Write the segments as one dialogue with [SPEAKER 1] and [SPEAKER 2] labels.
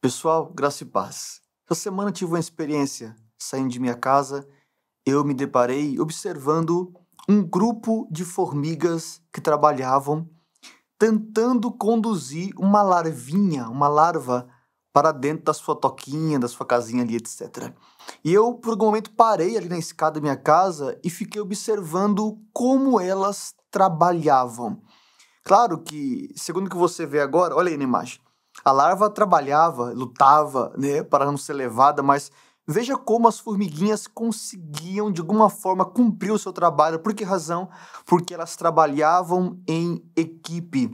[SPEAKER 1] Pessoal, graça e paz. Essa semana tive uma experiência. Saindo de minha casa, eu me deparei observando um grupo de formigas que trabalhavam tentando conduzir uma larvinha, uma larva, para dentro da sua toquinha, da sua casinha ali, etc. E eu, por um momento, parei ali na escada da minha casa e fiquei observando como elas trabalhavam. Claro que, segundo o que você vê agora, olha aí na imagem. A larva trabalhava, lutava, né, para não ser levada, mas veja como as formiguinhas conseguiam, de alguma forma, cumprir o seu trabalho. Por que razão? Porque elas trabalhavam em equipe.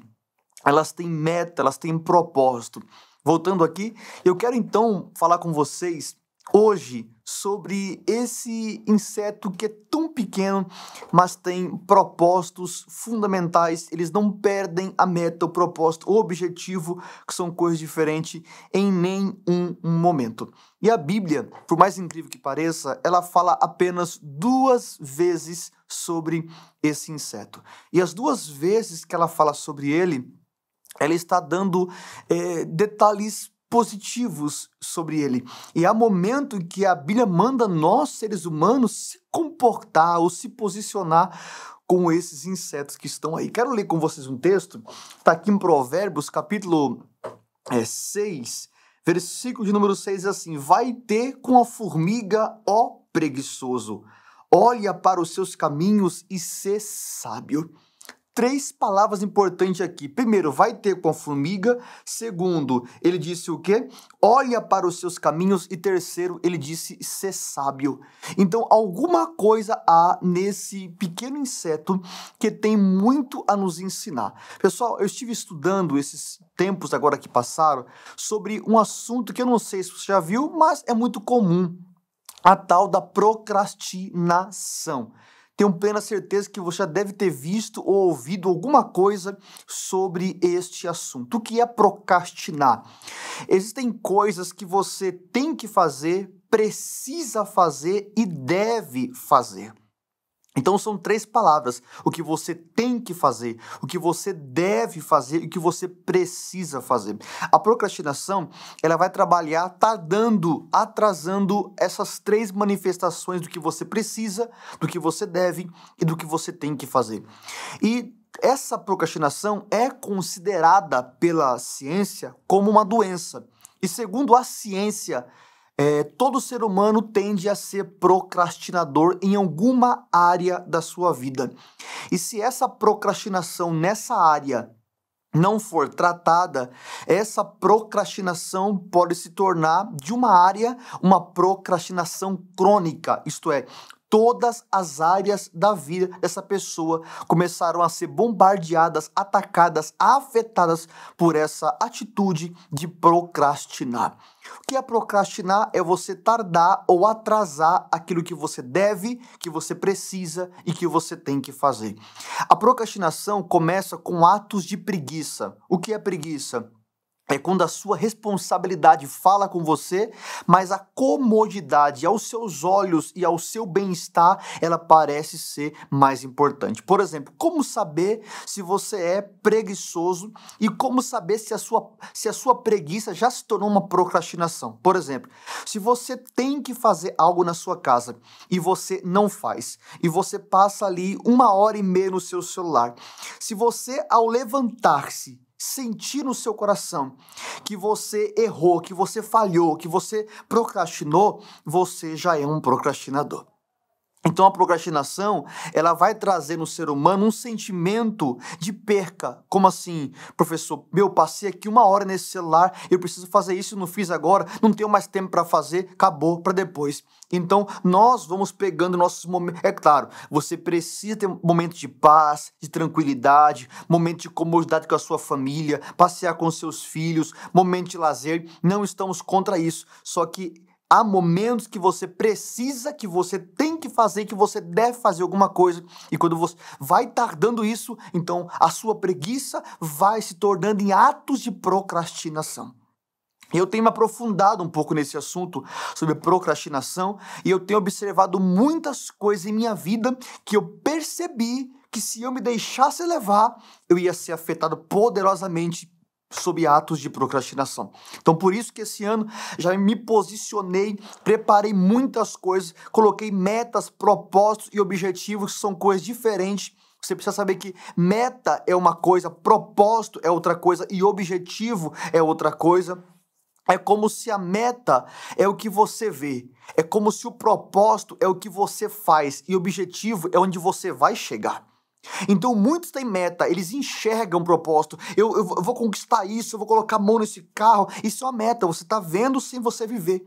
[SPEAKER 1] Elas têm meta, elas têm propósito. Voltando aqui, eu quero então falar com vocês hoje sobre esse inseto que é tão pequeno, mas tem propósitos fundamentais. Eles não perdem a meta, o propósito, o objetivo, que são coisas diferentes em nenhum momento. E a Bíblia, por mais incrível que pareça, ela fala apenas 2 vezes sobre esse inseto. E as 2 vezes que ela fala sobre ele, ela está dando detalhes positivos sobre ele. E há momento em que a Bíblia manda nós, seres humanos, se comportar ou se posicionar com esses insetos que estão aí. Quero ler com vocês um texto, está aqui em Provérbios, capítulo 6, versículo de número 6, assim: vai ter com a formiga, ó preguiçoso, olha para os seus caminhos e sê sábio. 3 palavras importantes aqui. Primeiro, vai ter com a formiga. Segundo, ele disse o quê? Olha para os seus caminhos. E terceiro, ele disse ser sábio. Então, alguma coisa há nesse pequeno inseto que tem muito a nos ensinar. Pessoal, eu estive estudando esses tempos agora que passaram sobre um assunto que eu não sei se você já viu, mas é muito comum. A tal da procrastinação. Tenho plena certeza que você já deve ter visto ou ouvido alguma coisa sobre este assunto. O que é procrastinar? Existem coisas que você tem que fazer, precisa fazer e deve fazer. Então são 3 palavras: o que você tem que fazer, o que você deve fazer e o que você precisa fazer. A procrastinação, ela vai trabalhar tardando, atrasando essas 3 manifestações do que você precisa, do que você deve e do que você tem que fazer. E essa procrastinação é considerada pela ciência como uma doença. E segundo a ciência, todo ser humano tende a ser procrastinador em alguma área da sua vida. E se essa procrastinação nessa área não for tratada, essa procrastinação pode se tornar de uma área uma procrastinação crônica, isto é, todas as áreas da vida dessa pessoa começaram a ser bombardeadas, atacadas, afetadas por essa atitude de procrastinar. O que é procrastinar? É você tardar ou atrasar aquilo que você deve, que você precisa e que você tem que fazer. A procrastinação começa com atos de preguiça. O que é preguiça? É quando a sua responsabilidade fala com você, mas a comodidade aos seus olhos e ao seu bem-estar, ela parece ser mais importante. Por exemplo, como saber se você é preguiçoso e como saber se a sua preguiça já se tornou uma procrastinação? Por exemplo, se você tem que fazer algo na sua casa e você não faz, e você passa ali 1h30 no seu celular, se você, ao levantar-se, sentir no seu coração que você errou, que você falhou, que você procrastinou, você já é um procrastinador. Então a procrastinação, ela vai trazer no ser humano um sentimento de perca. Como assim, professor? Passei aqui 1 hora nesse celular, eu preciso fazer isso, não fiz agora, não tenho mais tempo para fazer, acabou para depois. Então nós vamos pegando nossos momentos. É claro, você precisa ter momentos de paz, de tranquilidade, momento de comodidade com a sua família, passear com seus filhos, momento de lazer. Não estamos contra isso, só que há momentos que você precisa, que você tem que fazer, que você deve fazer alguma coisa. E quando você vai tardando isso, então a sua preguiça vai se tornando em atos de procrastinação. Eu tenho me aprofundado um pouco nesse assunto sobre procrastinação e eu tenho observado muitas coisas em minha vida que eu percebi que se eu me deixasse levar, eu ia ser afetado poderosamente sobre atos de procrastinação. Então, por isso que esse ano já me posicionei, preparei muitas coisas, coloquei metas, propósitos e objetivos que são coisas diferentes. Você precisa saber que meta é uma coisa, propósito é outra coisa e objetivo é outra coisa. É como se a meta é o que você vê, é como se o propósito é o que você faz e o objetivo é onde você vai chegar. Então muitos têm meta, eles enxergam um propósito, eu vou conquistar isso, eu vou colocar a mão nesse carro, isso é uma meta, você está vendo sem você viver.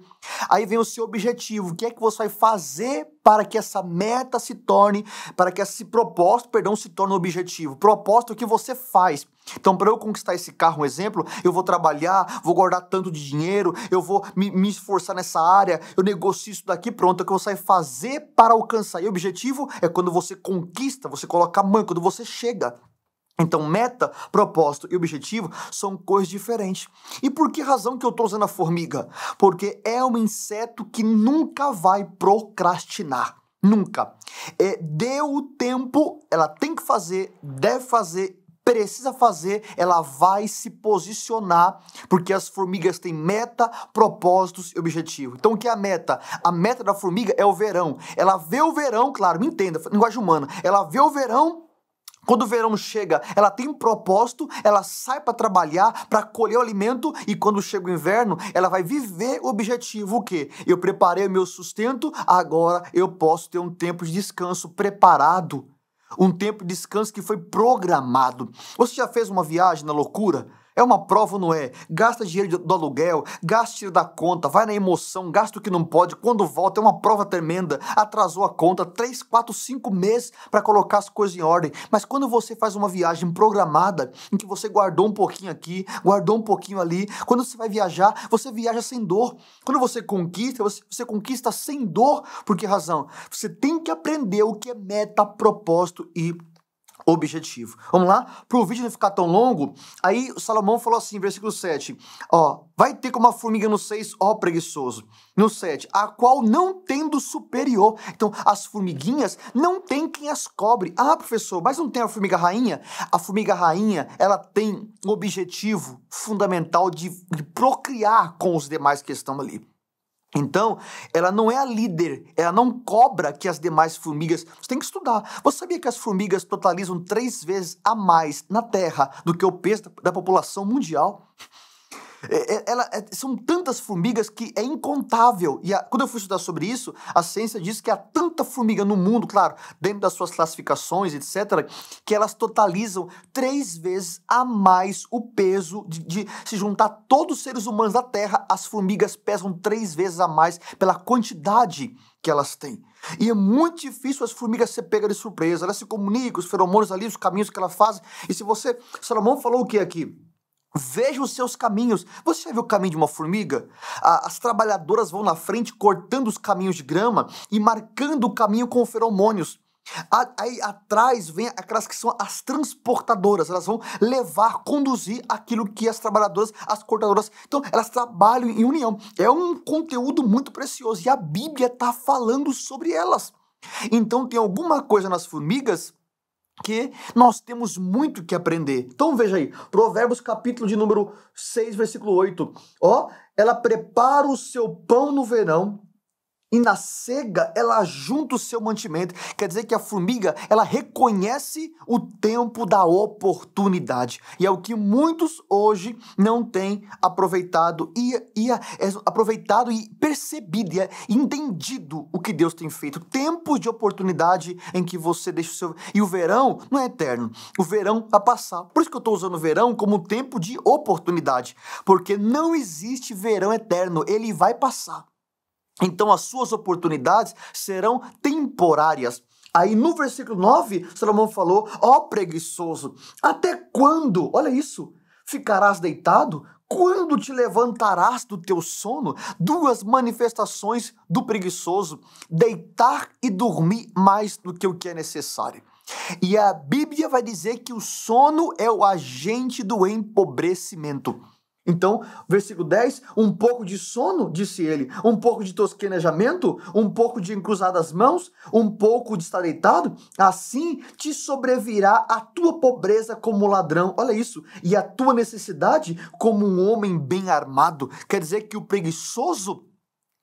[SPEAKER 1] Aí vem o seu objetivo, o que é que você vai fazer para que essa meta se torne, para que esse propósito, perdão, se torne um objetivo. Propósito é o que você faz. Então, para eu conquistar esse carro, um exemplo, eu vou trabalhar, vou guardar tanto de dinheiro, eu vou me esforçar nessa área, eu negocio isso daqui, pronto, é o que você vai fazer para alcançar. E o objetivo é quando você conquista, você coloca a mão, quando você chega. Então, meta, propósito e objetivo são coisas diferentes. E por que razão que eu estou usando a formiga? Porque é um inseto que nunca vai procrastinar. Nunca. Deu o tempo, ela tem que fazer, deve fazer, precisa fazer, ela vai se posicionar, porque as formigas têm meta, propósitos e objetivo. Então, o que é a meta? A meta da formiga é o verão. Ela vê o verão, claro, me entenda, linguagem humana. Ela vê o verão. Quando o verão chega, ela tem um propósito, ela sai para trabalhar, para colher o alimento, e quando chega o inverno, ela vai viver o objetivo, o quê? Eu preparei o meu sustento, agora eu posso ter um tempo de descanso preparado. Um tempo de descanso que foi programado. Você já fez uma viagem na loucura? É uma prova ou não é? Gasta dinheiro do aluguel, gasta dinheiro da conta, vai na emoção, gasta o que não pode, quando volta é uma prova tremenda, atrasou a conta, 3, 4, 5 meses para colocar as coisas em ordem. Mas quando você faz uma viagem programada, em que você guardou um pouquinho aqui, guardou um pouquinho ali, quando você vai viajar, você viaja sem dor. Quando você conquista sem dor. Por que razão? Você tem que aprender o que é meta, propósito e objetivo. Vamos lá? Para o vídeo não ficar tão longo, aí o Salomão falou assim, versículo 7, vai ter como uma formiga no 6, preguiçoso. No 7, a qual não tendo superior. Então, as formiguinhas não tem quem as cobre. Ah, professor, mas não tem a formiga rainha? A formiga rainha, ela tem um objetivo fundamental de procriar com os demais que estão ali. Então, ela não é a líder, ela não cobra que as demais formigas... Você tem que estudar. Você sabia que as formigas totalizam 3 vezes a mais na Terra do que o peso da população mundial? São tantas formigas que é incontável. E quando eu fui estudar sobre isso, a ciência diz que há tanta formiga no mundo, claro, dentro das suas classificações, etc., que elas totalizam 3 vezes a mais o peso de se juntar todos os seres humanos da Terra, as formigas pesam 3 vezes a mais pela quantidade que elas têm. E é muito difícil as formigas ser pegas de surpresa. Elas se comunicam, os feromônios ali, os caminhos que elas fazem. E se você... Salomão falou o que aqui? Veja os seus caminhos. Você já viu o caminho de uma formiga? As trabalhadoras vão na frente cortando os caminhos de grama e marcando o caminho com feromônios. Aí atrás vem aquelas que são as transportadoras. Elas vão levar, conduzir aquilo que as trabalhadoras, as cortadoras... Então, elas trabalham em união. É um conteúdo muito precioso e a Bíblia está falando sobre elas. Então, tem alguma coisa nas formigas que nós temos muito que aprender. Então veja aí, Provérbios capítulo de número 6, versículo 8. Ela prepara o seu pão no verão e na cega ela junta o seu mantimento. Quer dizer que a formiga, ela reconhece o tempo da oportunidade. E é o que muitos hoje não têm aproveitado aproveitado e percebido e entendido o que Deus tem feito. Tempos de oportunidade em que você deixa o seu... E o verão não é eterno. O verão vai passar. Por isso que eu estou usando o verão como tempo de oportunidade. Porque não existe verão eterno. Ele vai passar. Então as suas oportunidades serão temporárias. Aí no versículo 9, Salomão falou, preguiçoso, até quando, olha isso, ficarás deitado? Quando te levantarás do teu sono? 2 manifestações do preguiçoso, deitar e dormir mais do que o que é necessário. E a Bíblia vai dizer que o sono é o agente do empobrecimento. Então, versículo 10, um pouco de sono, disse ele, um pouco de tosquenejamento, um pouco de encruzar das mãos, um pouco de estar deitado, assim te sobrevirá a tua pobreza como ladrão, olha isso, e a tua necessidade como um homem bem armado. Quer dizer que o preguiçoso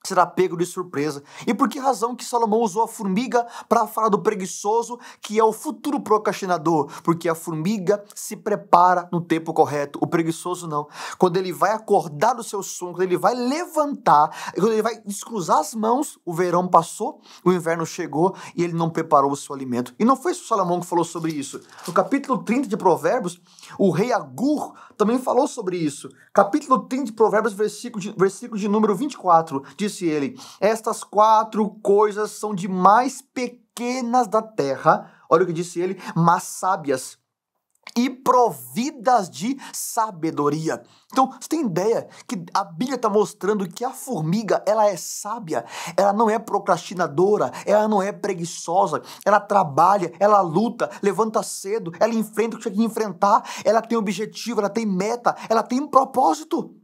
[SPEAKER 1] será pego de surpresa. E por que razão que Salomão usou a formiga para falar do preguiçoso, que é o futuro procrastinador? Porque a formiga se prepara no tempo correto, o preguiçoso não. Quando ele vai acordar do seu sono, quando ele vai levantar, quando ele vai descruzar as mãos, o verão passou, o inverno chegou e ele não preparou o seu alimento. E não foi só Salomão que falou sobre isso. No capítulo 30 de Provérbios, o rei Agur também falou sobre isso. Capítulo 30 de Provérbios, versículo de número 24, disse ele: estas 4 coisas são de mais pequenas da terra, olha o que disse ele, mas sábias e providas de sabedoria. Então, você tem ideia que a Bíblia está mostrando que a formiga, ela é sábia, ela não é procrastinadora, ela não é preguiçosa, ela trabalha, ela luta, levanta cedo, ela enfrenta o que tinha que enfrentar, ela tem objetivo, ela tem meta, ela tem um propósito.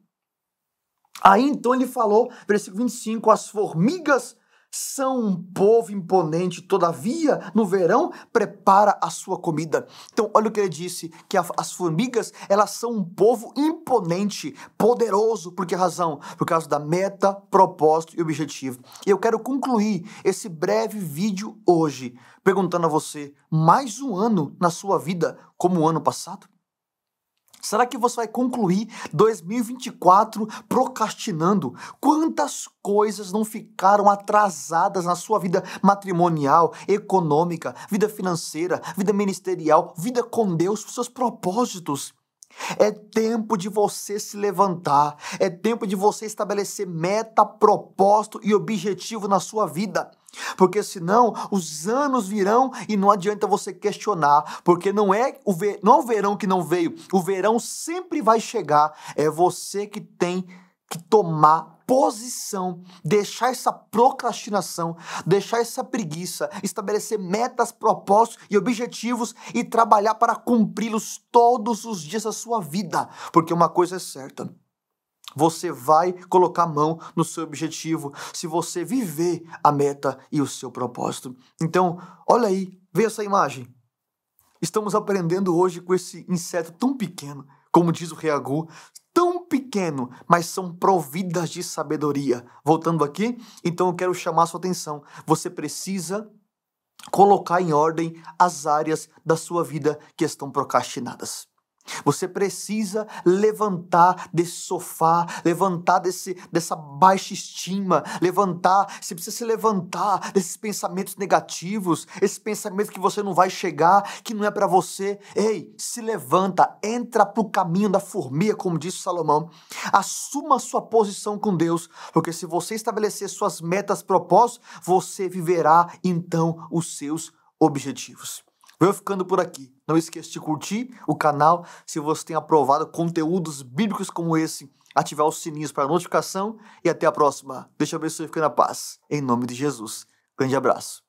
[SPEAKER 1] Aí então ele falou, versículo 25, as formigas são um povo imponente, todavia, no verão, prepara a sua comida. Então, olha o que ele disse, que as formigas, elas são um povo imponente, poderoso. Por que razão? Por causa da meta, propósito e objetivo. E eu quero concluir esse breve vídeo hoje, perguntando a você, mais um ano na sua vida como o ano passado? Será que você vai concluir 2024 procrastinando? Quantas coisas não ficaram atrasadas na sua vida matrimonial, econômica, vida financeira, vida ministerial, vida com Deus, os seus propósitos? É tempo de você se levantar, é tempo de você estabelecer meta, propósito e objetivo na sua vida. Porque senão os anos virão e não adianta você questionar, porque não é o verão que não veio, o verão sempre vai chegar, é você que tem que tomar posição, deixar essa procrastinação, deixar essa preguiça, estabelecer metas, propósitos e objetivos e trabalhar para cumpri-los todos os dias da sua vida, porque uma coisa é certa, você vai colocar a mão no seu objetivo se você viver a meta e o seu propósito. Então, olha aí, vê essa imagem. Estamos aprendendo hoje com esse inseto tão pequeno, como diz o rei Agur, tão pequeno, mas são providas de sabedoria. Voltando aqui, então eu quero chamar a sua atenção. Você precisa colocar em ordem as áreas da sua vida que estão procrastinadas. Você precisa levantar desse sofá, levantar dessa baixa estima, você precisa se levantar desses pensamentos negativos, esses pensamentos que você não vai chegar, que não é para você. Ei, se levanta, entra para o caminho da formiga, como disse Salomão. Assuma a sua posição com Deus, porque se você estabelecer suas metas, propósitos, você viverá então os seus objetivos. Vou ficando por aqui. Não esqueça de curtir o canal se você tem aprovado conteúdos bíblicos como esse, ativar os sininhos para notificação e até a próxima. Deixa eu abençoe e fique na paz. Em nome de Jesus. Grande abraço.